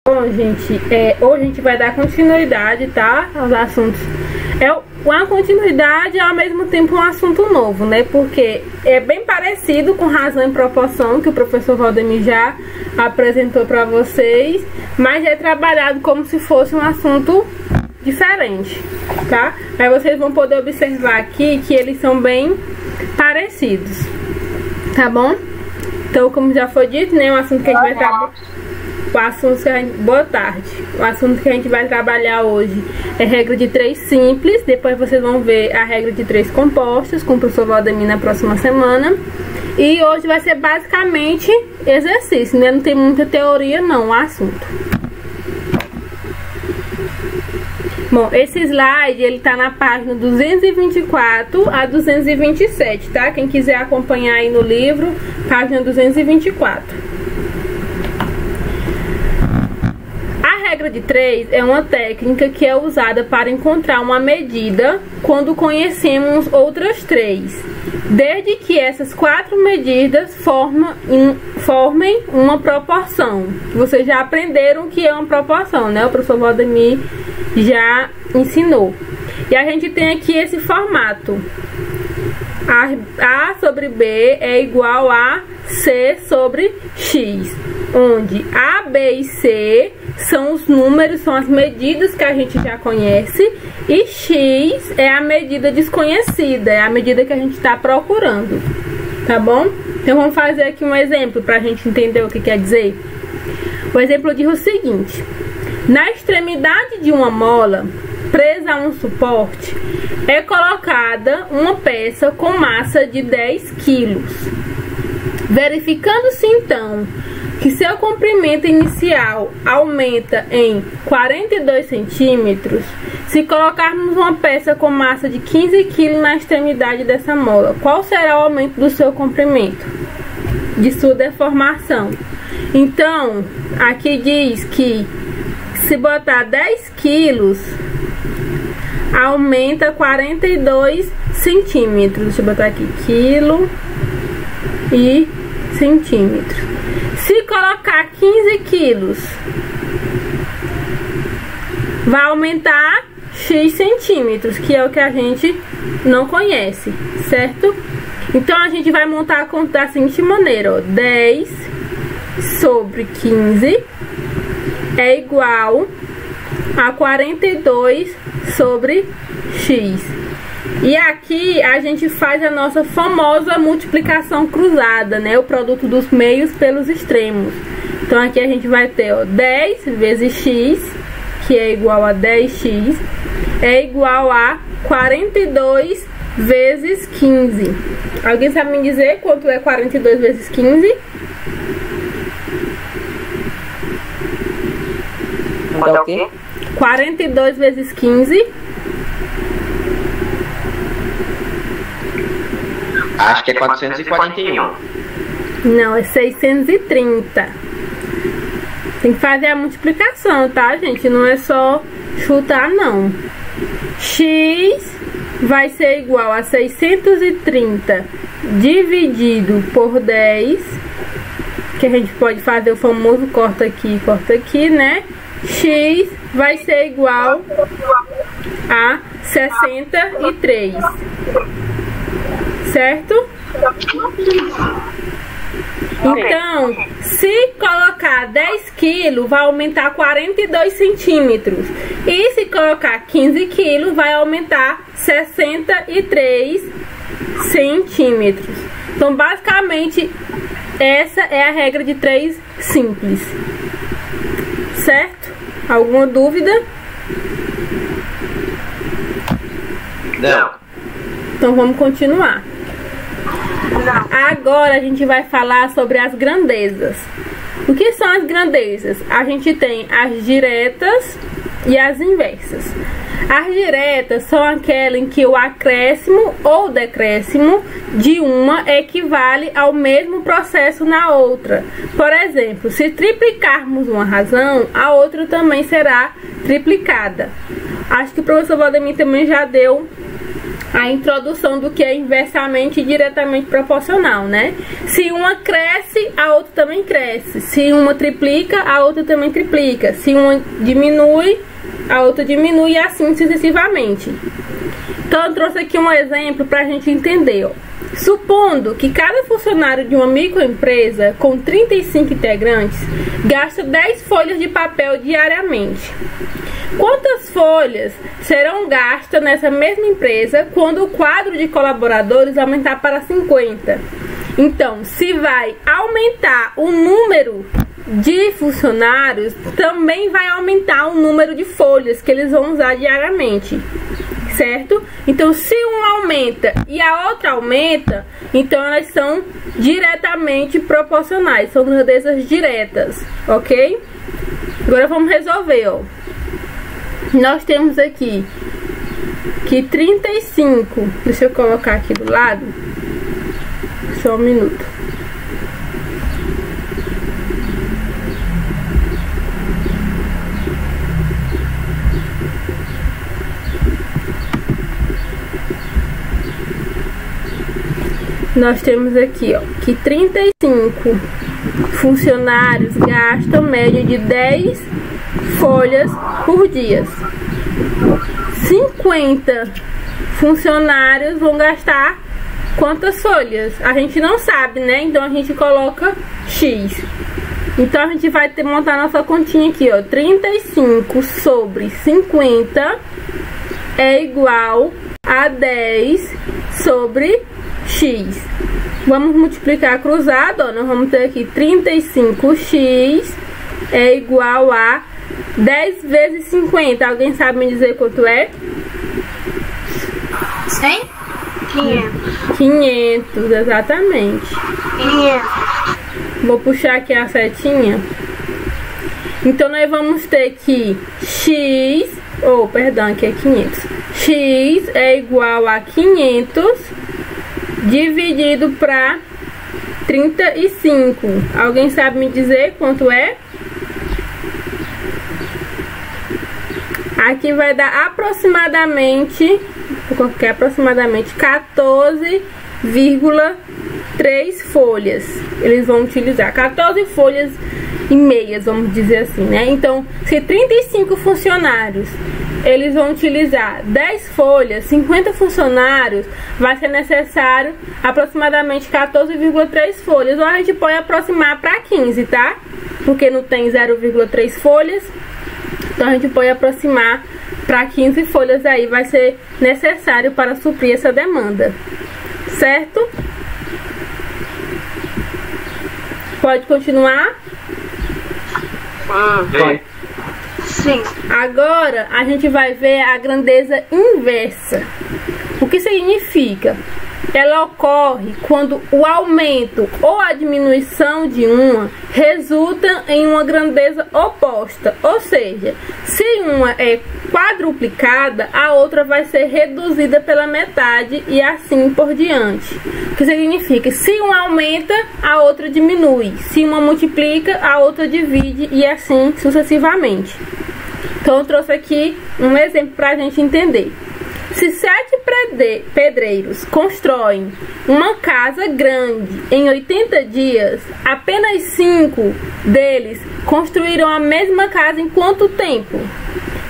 Bom, gente, hoje a gente vai dar continuidade, tá, aos assuntos. Uma continuidade e ao mesmo tempo um assunto novo, né? Porque é bem parecido com razão e proporção, que o professor Valdemir já apresentou para vocês, mas é trabalhado como se fosse um assunto diferente, tá? Aí vocês vão poder observar aqui que eles são bem parecidos, tá bom? Então, como já foi dito, né, um assunto que a gente vai trabalhar. Boa tarde. O assunto que a gente vai trabalhar hoje é regra de 3 simples. Depois vocês vão ver a regra de 3 compostos com o professor Valdemir na próxima semana. E hoje vai ser basicamente exercício, né? Não tem muita teoria não, o assunto. Bom, esse slide, ele tá na página 224 a 227, tá? Quem quiser acompanhar aí no livro, página 224. A regra de 3 é uma técnica que é usada para encontrar uma medida quando conhecemos outras 3, desde que essas 4 medidas formem uma proporção. Vocês já aprenderam o que é uma proporção, né? O professor Valdemir já ensinou. E a gente tem aqui esse formato. A sobre B é igual a C sobre X, onde A, B e C são os números, são as medidas que a gente já conhece, e X é a medida desconhecida, é a medida que a gente está procurando, tá bom? Então vamos fazer aqui um exemplo para a gente entender o que quer dizer. O exemplo diz o seguinte: na extremidade de uma mola presa a um suporte é colocada uma peça com massa de 10 kg. Verificando-se então que seu comprimento inicial aumenta em 42 centímetros, se colocarmos uma peça com massa de 15 kg na extremidade dessa mola, qual será o aumento do seu comprimento? De sua deformação. Então, aqui diz que se botar 10 quilos, aumenta 42 centímetros. Deixa eu botar aqui, quilo e centímetros. Se colocar 15 quilos, vai aumentar X centímetros, que é o que a gente não conhece, certo? Então a gente vai montar a conta da seguinte maneira, ó, 10 sobre 15 é igual a 42 sobre X. E aqui a gente faz a nossa famosa multiplicação cruzada, né? O produto dos meios pelos extremos. Então aqui a gente vai ter, ó, 10 vezes X, que é igual a 10X, é igual a 42 vezes 15. Alguém sabe me dizer quanto é 42 vezes 15? Dá o quê? 42 vezes 15. Acho que é 441. Não, é 630. Tem que fazer a multiplicação, tá, gente? Não é só chutar, não. X vai ser igual a 630 dividido por 10. Que a gente pode fazer o famoso corta aqui, né? X vai ser igual a 63. Certo? Então, se colocar 10 kg, vai aumentar 42 centímetros. E se colocar 15 kg, vai aumentar 63 centímetros. Então, basicamente, essa é a regra de 3 simples. Certo? Alguma dúvida? Não. Então, vamos continuar. Agora a gente vai falar sobre as grandezas. O que são as grandezas? A gente tem as diretas e as inversas. As diretas são aquelas em que o acréscimo ou decréscimo de uma equivale ao mesmo processo na outra. Por exemplo, se triplicarmos uma razão, a outra também será triplicada. Acho que o professor Valdemir também já deu a introdução do que é inversamente e diretamente proporcional, né? Se uma cresce, a outra também cresce. Se uma triplica, a outra também triplica. Se uma diminui, a outra diminui, e assim sucessivamente. Então eu trouxe aqui um exemplo para a gente entender, ó. Supondo que cada funcionário de uma microempresa com 35 integrantes gasta 10 folhas de papel diariamente. Quantas folhas serão gastas nessa mesma empresa quando o quadro de colaboradores aumentar para 50? Então, se vai aumentar o número de funcionários, também vai aumentar o número de folhas que eles vão usar diariamente. Certo? Então, se uma aumenta e a outra aumenta, então elas são diretamente proporcionais, são grandezas diretas, ok? Agora vamos resolver, ó. Nós temos aqui que 35, deixa eu colocar aqui do lado, só um minuto. Nós temos aqui, ó, que 35 funcionários gastam média de 10 folhas por dia. 50 funcionários vão gastar quantas folhas? A gente não sabe, né? Então a gente coloca X. Então a gente vai montar nossa continha aqui, ó. 35 sobre 50 é igual a 10 sobre X. Vamos multiplicar cruzado, ó. Nós vamos ter aqui 35x é igual a 10 vezes 50. Alguém sabe me dizer quanto é? 100? 500. 500, exatamente. 500. Vou puxar aqui a setinha. Então nós vamos ter que x, perdão, aqui é 500. X é igual a 500 dividido para 35. Alguém sabe me dizer quanto é? Aqui vai dar aproximadamente, vou colocar aproximadamente 14,3 folhas. Eles vão utilizar 14 folhas e meias, vamos dizer assim, né? Então, se 35 funcionários eles vão utilizar 10 folhas, 50 funcionários, vai ser necessário aproximadamente 14,3 folhas. Ou a gente pode aproximar para 15, tá? Porque não tem 0,3 folhas. Então a gente pode aproximar para 15 folhas aí, vai ser necessário para suprir essa demanda. Certo? Pode continuar? Sim. Agora a gente vai ver a grandeza inversa. O que significa? Ela ocorre quando o aumento ou a diminuição de uma resulta em uma grandeza oposta. Ou seja, se uma é quadruplicada, a outra vai ser reduzida pela metade e assim por diante. O que significa? Se uma aumenta, a outra diminui. Se uma multiplica, a outra divide e assim sucessivamente. Então eu trouxe aqui um exemplo para a gente entender. Se 7 pedreiros constroem uma casa grande em 80 dias, apenas 5 deles construíram a mesma casa em quanto tempo?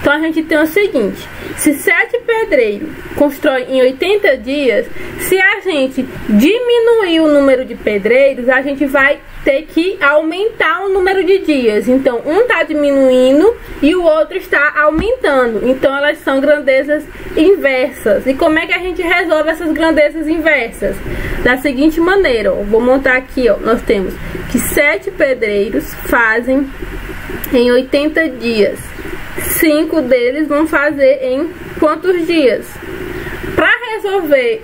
Então a gente tem o seguinte: se 7 pedreiros constroem em 80 dias, se a gente diminuir o número de pedreiros, a gente vai ter que aumentar o número de dias. Então um está diminuindo e o outro está aumentando. Então elas são grandezas inversas. E como é que a gente resolve essas grandezas inversas? Da seguinte maneira, ó, vou montar aqui, ó, nós temos que 7 pedreiros fazem em 80 dias. 5 deles vão fazer em quantos dias? Para resolver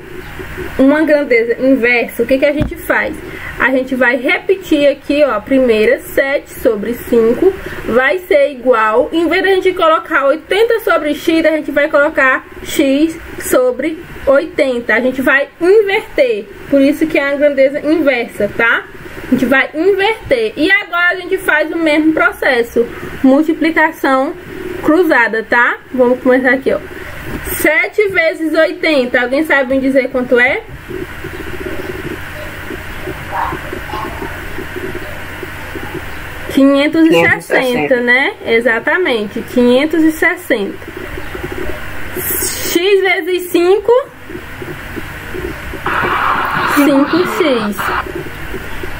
uma grandeza inversa, o que a gente faz? A gente vai repetir aqui, ó, a primeira, 7 sobre 5 vai ser igual, em vez de a gente colocar 80 sobre x, a gente vai colocar x sobre 80. A gente vai inverter, por isso que é a grandeza inversa, tá? A gente vai inverter. E agora a gente faz o mesmo processo, multiplicação cruzada, tá? Vamos começar aqui, ó. 7 vezes 80. Alguém sabe me dizer quanto é? $560, né? Exatamente, 560. X vezes 5, 5x.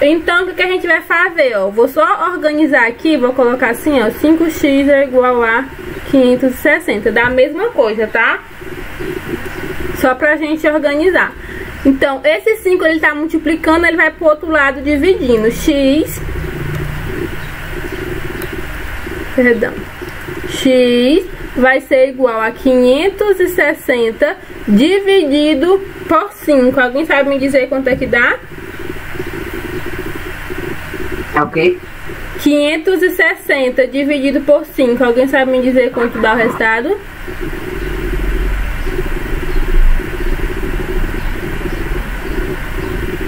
Então, o que a gente vai fazer, ó? Vou só organizar aqui, vou colocar assim, ó, 5x é igual a 560, da mesma coisa, tá? Só pra gente organizar. Então, esse 5 ele tá multiplicando, ele vai pro outro lado dividindo. X vai ser igual a 560 dividido por 5. Alguém sabe me dizer quanto é que dá? É o quê? 560 dividido por 5. Alguém sabe me dizer quanto dá o resultado?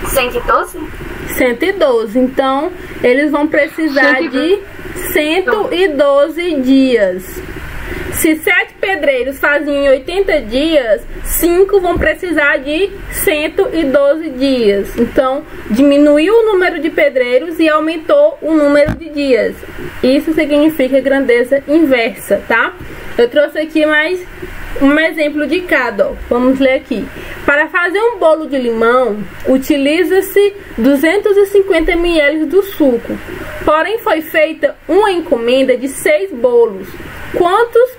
$112? 112. Então, eles vão precisar de 112 dias. Se 7 pedreiros fazem em 80 dias, 5 vão precisar de 112 dias. Então, diminuiu o número de pedreiros e aumentou o número de dias. Isso significa grandeza inversa, tá? Eu trouxe aqui mais um exemplo de cada, ó. Vamos ler aqui. Para fazer um bolo de limão, utiliza-se 250 ml do suco. Porém, foi feita uma encomenda de 6 bolos. Quantos?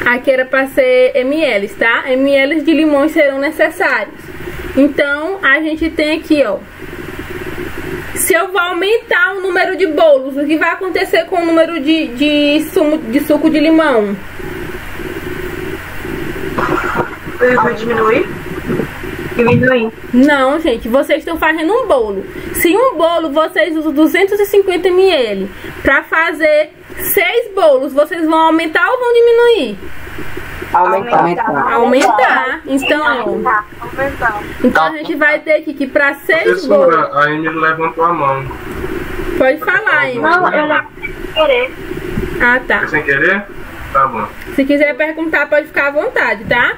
Aqui era para ser ml, tá? Ml de limões serão necessários. Então, a gente tem aqui, ó. Se eu vou aumentar o número de bolos, o que vai acontecer com o número de suco de limão? Eu vou diminuir? Diminuir. Não, gente, vocês estão fazendo um bolo. Se um bolo vocês usam 250 ml para fazer 6 bolos, vocês vão aumentar ou vão diminuir? Aumentar. Então a gente vai ter aqui que para 6 bolos. A Emily levantou a mão. Pode falar, Emily. Não, eu não querer. Ah, tá. É sem querer? Tá bom. Se quiser perguntar, pode ficar à vontade, tá?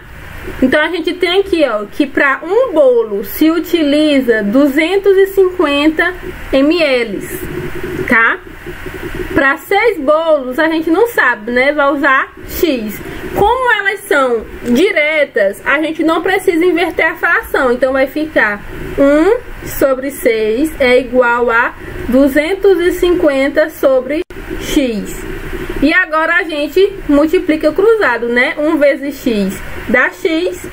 Então a gente tem aqui, ó, que para um bolo se utiliza 250 ml, tá? Para 6 bolos a gente não sabe, né? Vai usar X. Como elas são diretas, a gente não precisa inverter a fração. Então vai ficar 1 sobre 6 é igual a 250 sobre X. E agora a gente multiplica cruzado, né? 1 vezes X dá X.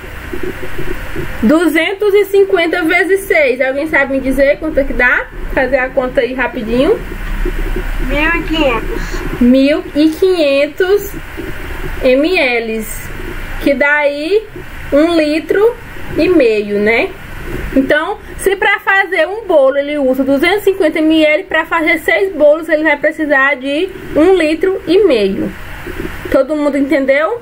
250 vezes 6. Alguém sabe me dizer quanto é que dá? Fazer a conta aí rapidinho. 1.500 ml. Que dá aí 1,5 litro, né? Então, se para fazer um bolo ele usa 250 ml, para fazer 6 bolos ele vai precisar de 1,5 litro. Todo mundo entendeu?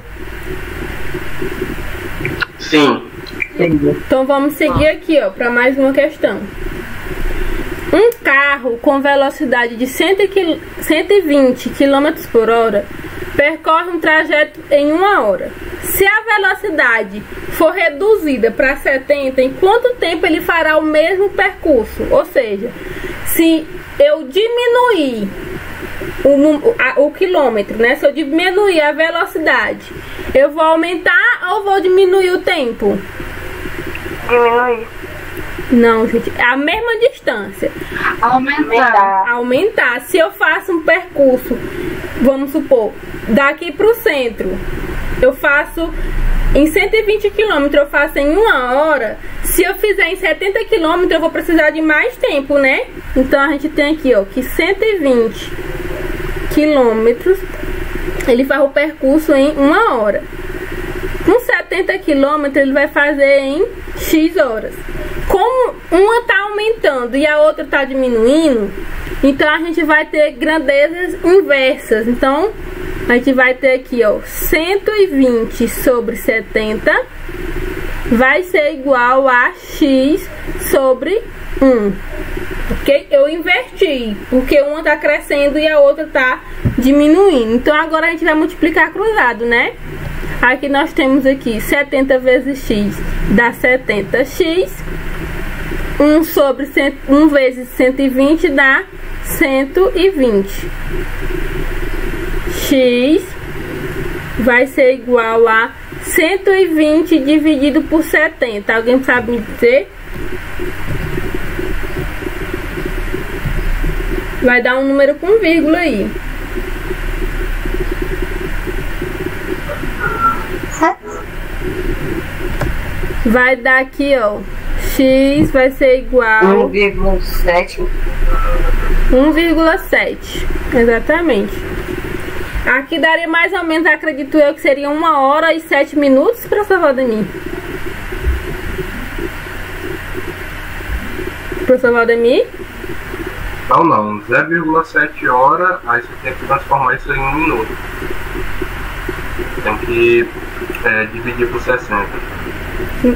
Sim. Então vamos seguir aqui, ó, para mais uma questão. Um carro com velocidade de 120 km por hora percorre um trajeto em 1 hora. Se a velocidade for reduzida para 70, em quanto tempo ele fará o mesmo percurso? Ou seja, se eu diminuir o quilômetro, né? Se eu diminuir a velocidade, eu vou aumentar ou vou diminuir o tempo? Diminuir. Não, gente, é a mesma distância. Aumentar. Se eu faço um percurso, vamos supor, daqui para o centro, eu faço em 120 km, eu faço em 1 hora. Se eu fizer em 70 km, eu vou precisar de mais tempo, né? Então a gente tem aqui, ó, que 120 km ele faz o percurso em 1 hora. Com 70 km ele vai fazer em X horas. Como uma está aumentando e a outra está diminuindo, então a gente vai ter grandezas inversas. Então a gente vai ter aqui, ó, 120 sobre 70 vai ser igual a X sobre 1. Ok? Eu inverti, porque uma está crescendo e a outra está diminuindo. Então agora a gente vai multiplicar cruzado, né? Aqui nós temos aqui 70 vezes x dá 70x. 1 vezes 120 dá 120. X vai ser igual a 120 dividido por 70. Alguém sabe me dizer? Vai dar um número com vírgula aí. Vai dar aqui, ó. X vai ser igual 1,7. 1,7. Exatamente. Aqui daria mais ou menos, acredito eu, que seria 1 hora e 7 minutos, professor Valdemir. Professor Valdemir? Não, 0,7 hora, aí você tem que transformar isso em 1 minuto. Tem que dividir por 60.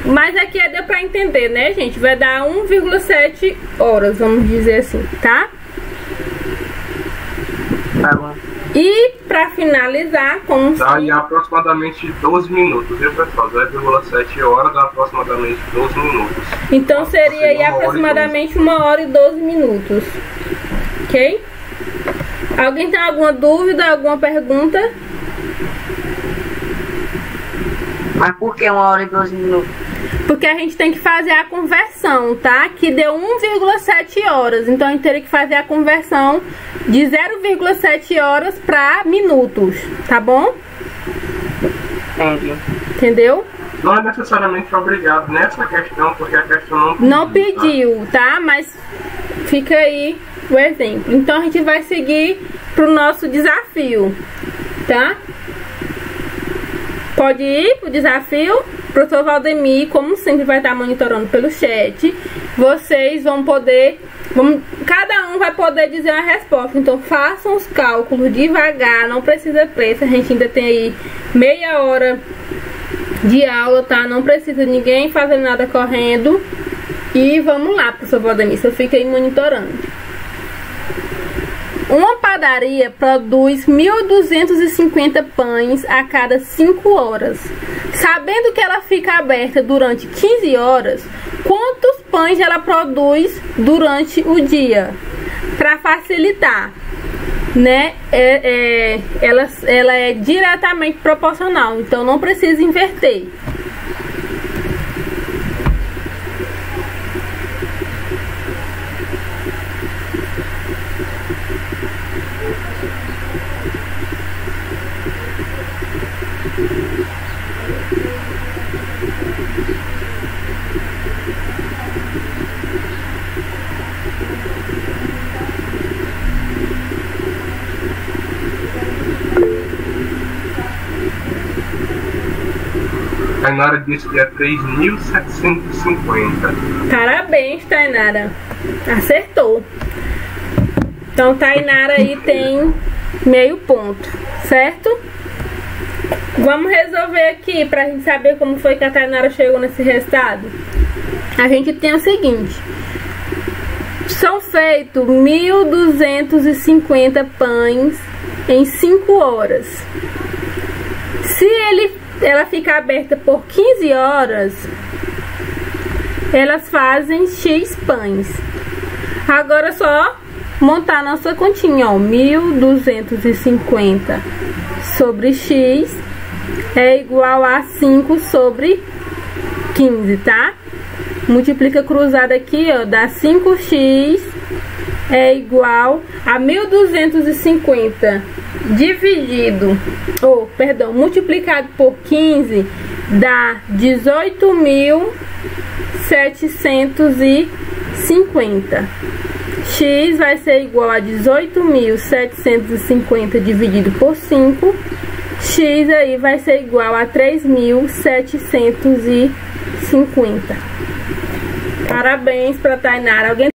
Mas aqui deu pra entender, né, gente? Vai dar 1,7 horas, vamos dizer assim, tá? Tá bom. E pra finalizar, como Dá aí aproximadamente 12 minutos, viu, pessoal? 0,7 horas dá aproximadamente 12 minutos. então seria aí aproximadamente 1 hora e 12 minutos. Ok? Alguém tem alguma dúvida, alguma pergunta? Mas por que 1 hora e 12 minutos? Porque a gente tem que fazer a conversão, tá? Que deu 1,7 horas. Então a gente teria que fazer a conversão de 0,7 horas para minutos, tá bom? Entendi. Entendeu? Não é necessariamente obrigado nessa questão, porque a questão Não pediu, tá? Mas fica aí o exemplo. Então a gente vai seguir pro nosso desafio, tá? Pode ir pro desafio. O professor Valdemir, como sempre, vai estar monitorando pelo chat. Vocês vão poder... cada um vai poder dizer a resposta. Então façam os cálculos devagar. Não precisa pressa. A gente ainda tem aí meia hora de aula, tá? Não precisa ninguém fazer nada correndo. E vamos lá, professor Valdemir. Você fica aí monitorando. Uma padaria produz 1.250 pães a cada 5 horas. Sabendo que ela fica aberta durante 15 horas, quantos pães ela produz durante o dia? Para facilitar, né? Ela é diretamente proporcional, então não precisa inverter. Tainara disse que é 3.750. Parabéns, Tainara. Acertou. Então, Tainara aí tem meio ponto, certo? Vamos resolver aqui pra gente saber como foi que a Tainara chegou nesse resultado. A gente tem o seguinte: são feitos 1.250 pães em 5 horas. Se ela ficar aberta por 15 horas, elas fazem X pães. Agora é só montar nossa continha, ó. 1.250 sobre X é igual a 5 sobre 15, tá? Multiplica cruzado aqui, ó, dá 5x é igual a 1.250 dividido, multiplicado por 15 dá 18.750. X vai ser igual a 18.750 dividido por 5. X aí vai ser igual a 3.750. Parabéns para Tainara. Alguém